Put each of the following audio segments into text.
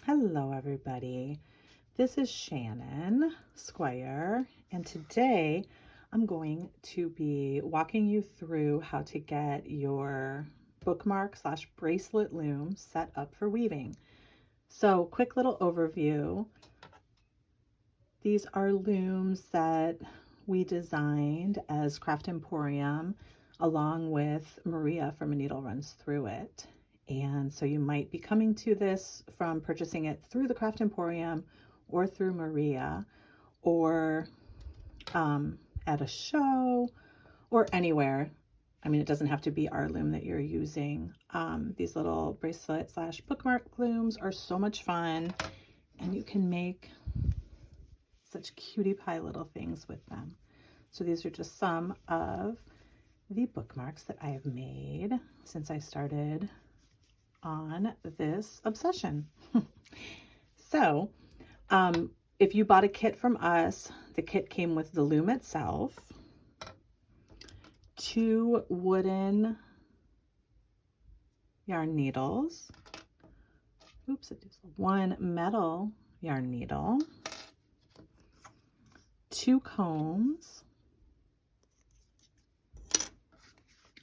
Hello everybody, this is Shannon Squire, and today I'm going to be walking you through how to get your bookmark / bracelet loom set up for weaving. So quick little overview. These are looms that we designed as Craft Emporium along with Maria from A Needle Runs Through It. And so you might be coming to this from purchasing it through the Craft Emporium or through Maria or at a show or anywhere. I mean, it doesn't have to be our loom that you're using. These little bracelet / bookmark looms are so much fun, and you can make such cutie pie little things with them. So these are just some of the bookmarks that I have made since I started on this obsession. So if you bought a kit from us, the kit came with the loom itself, 2 wooden yarn needles, 1 metal yarn needle, 2 combs,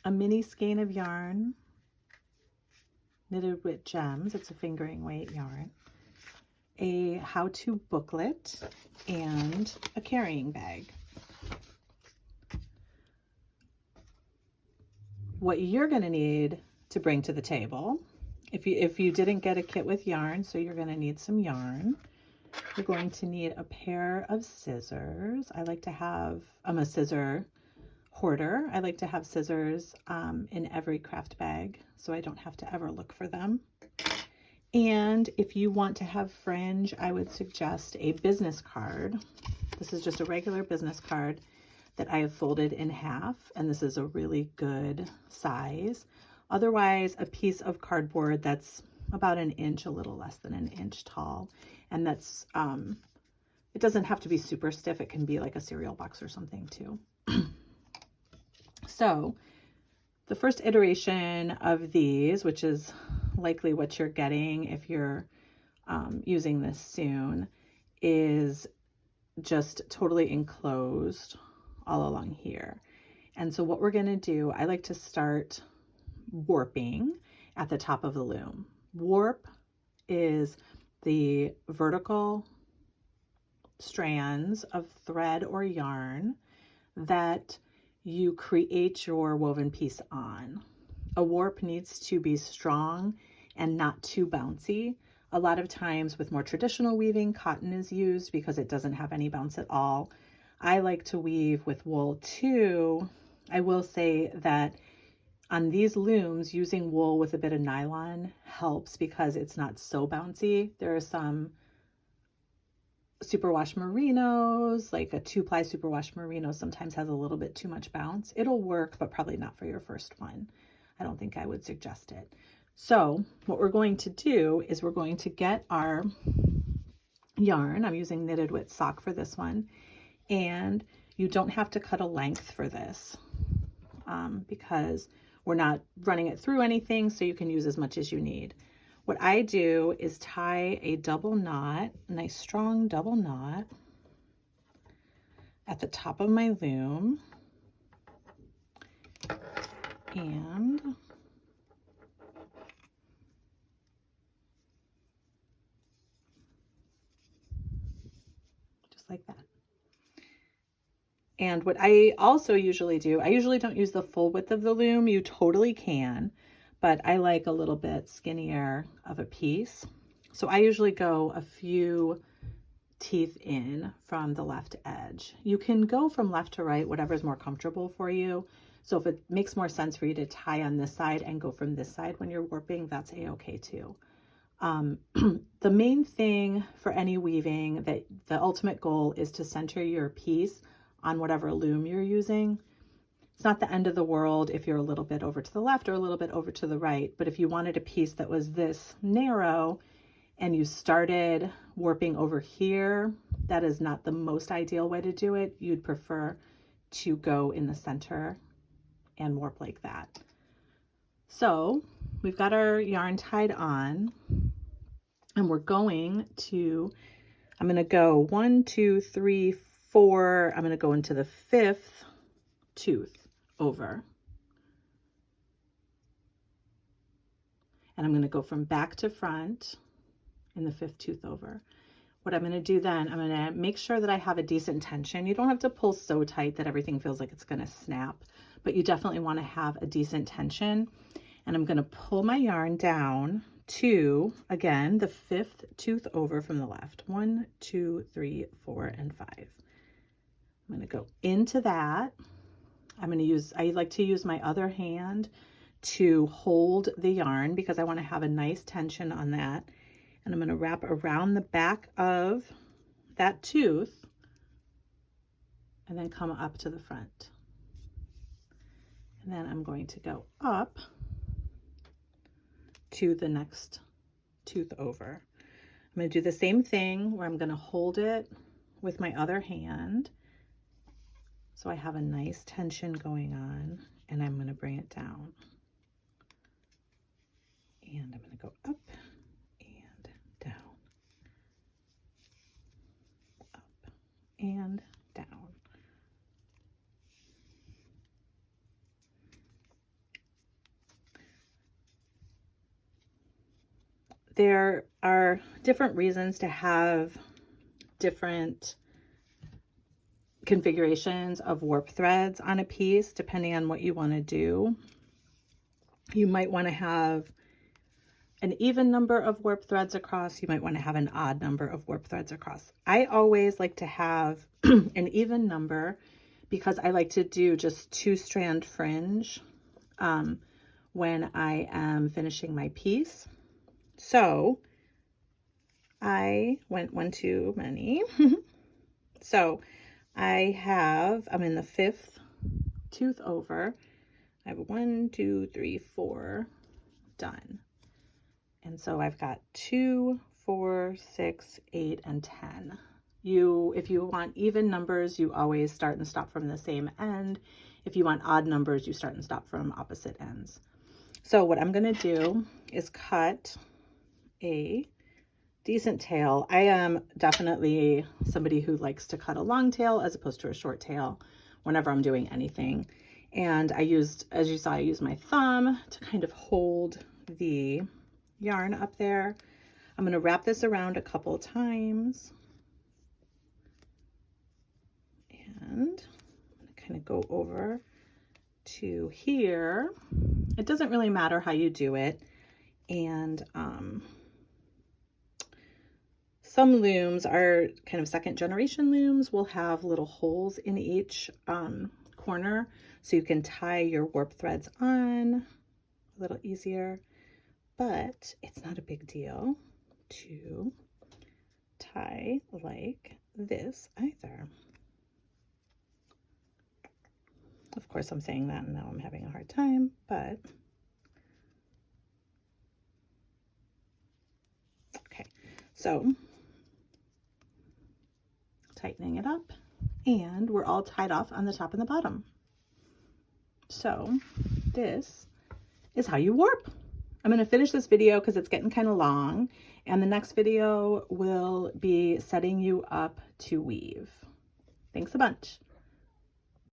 a mini skein of yarn knitted with gems, it's a fingering weight yarn, a how-to booklet, and a carrying bag. What you're going to need to bring to the table, if you didn't get a kit with yarn, so you're going to need some yarn. You're going to need a pair of scissors. I'm a scissor hoarder. I like to have scissors in every craft bag so I don't have to ever look for them. And if you want to have fringe, I would suggest a business card. This is just a regular business card that I have folded in half, and this is a really good size. Otherwise, a piece of cardboard that's about an inch, a little less than an inch tall, and that's it doesn't have to be super stiff. It can be like a cereal box or something too. So the first iteration of these, which is likely what you're getting if you're using this soon, is just totally enclosed all along here. And so what we're going to do, I like to start warping at the top of the loom. Warp is the vertical strands of thread or yarn that you create your woven piece on. A warp needs to be strong and not too bouncy. A lot of times with more traditional weaving, cotton is used because it doesn't have any bounce at all. I like to weave with wool too. I will say that on these looms, using wool with a bit of nylon helps because it's not so bouncy. There are some superwash merinos, like a 2-ply superwash merino sometimes has a little bit too much bounce. It'll work, but probably not for your first one. I don't think I would suggest it. So what we're going to do is we're going to get our yarn. I'm using knitted with sock for this one. And you don't have to cut a length for this because we're not running it through anything, so you can use as much as you need. What I do is tie a double knot, a nice strong double knot at the top of my loom, and just like that. And what I also usually do, I usually don't use the full width of the loom. You totally can, but I like a little bit skinnier of a piece. So I usually go a few teeth in from the left edge. You can go from left to right, whatever's more comfortable for you. So if it makes more sense for you to tie on this side and go from this side when you're warping, that's a-okay too. The main thing for any weaving, that the ultimate goal is to center your piece on whatever loom you're using. It's not the end of the world if you're a little bit over to the left or a little bit over to the right, but if you wanted a piece that was this narrow and you started warping over here, that is not the most ideal way to do it. You'd prefer to go in the center and warp like that. So we've got our yarn tied on. And I'm going to go 1, 2, 3, 4. I'm going to go into the 5th tooth over. And I'm going to go from back to front in the 5th tooth over. What I'm going to do then, I'm going to make sure that I have a decent tension. You don't have to pull so tight that everything feels like it's going to snap, but you definitely want to have a decent tension. And I'm going to pull my yarn down to, again, the 5th tooth over from the left. 1, 2, 3, 4, and 5. I'm going to go into that. I like to use my other hand to hold the yarn because I want to have a nice tension on that. And I'm going to wrap around the back of that tooth and then come up to the front. And then I'm going to go up to the next tooth over. I'm going to do the same thing where I'm going to hold it with my other hand so I have a nice tension going on, and I'm going to bring it down. And I'm going to go up and down, up and down. There are different reasons to have different configurations of warp threads on a piece, depending on what you want to do. You might want to have an even number of warp threads across. You might want to have an odd number of warp threads across. I always like to have an even number because I like to do just 2-strand fringe when I am finishing my piece. So I went one too many. So I'm in the 5th tooth over. I have 1, 2, 3, 4 done. And so I've got 2, 4, 6, 8, and 10. If you want even numbers, you always start and stop from the same end. If you want odd numbers, you start and stop from opposite ends. So what I'm going to do is cut a decent tail. I am definitely somebody who likes to cut a long tail as opposed to a short tail whenever I'm doing anything. And as you saw, I used my thumb to kind of hold the yarn up there. I'm going to wrap this around a couple times. And kind of go over to here. It doesn't really matter how you do it. And some looms are kind of 2nd generation looms will have little holes in each corner, so you can tie your warp threads on a little easier, but it's not a big deal to tie like this either. Of course, I'm saying that and now I'm having a hard time, but okay. So tightening it up, and we're all tied off on the top and the bottom. So this is how you warp. I'm going to finish this video because it's getting kind of long, and the next video will be setting you up to weave. Thanks a bunch.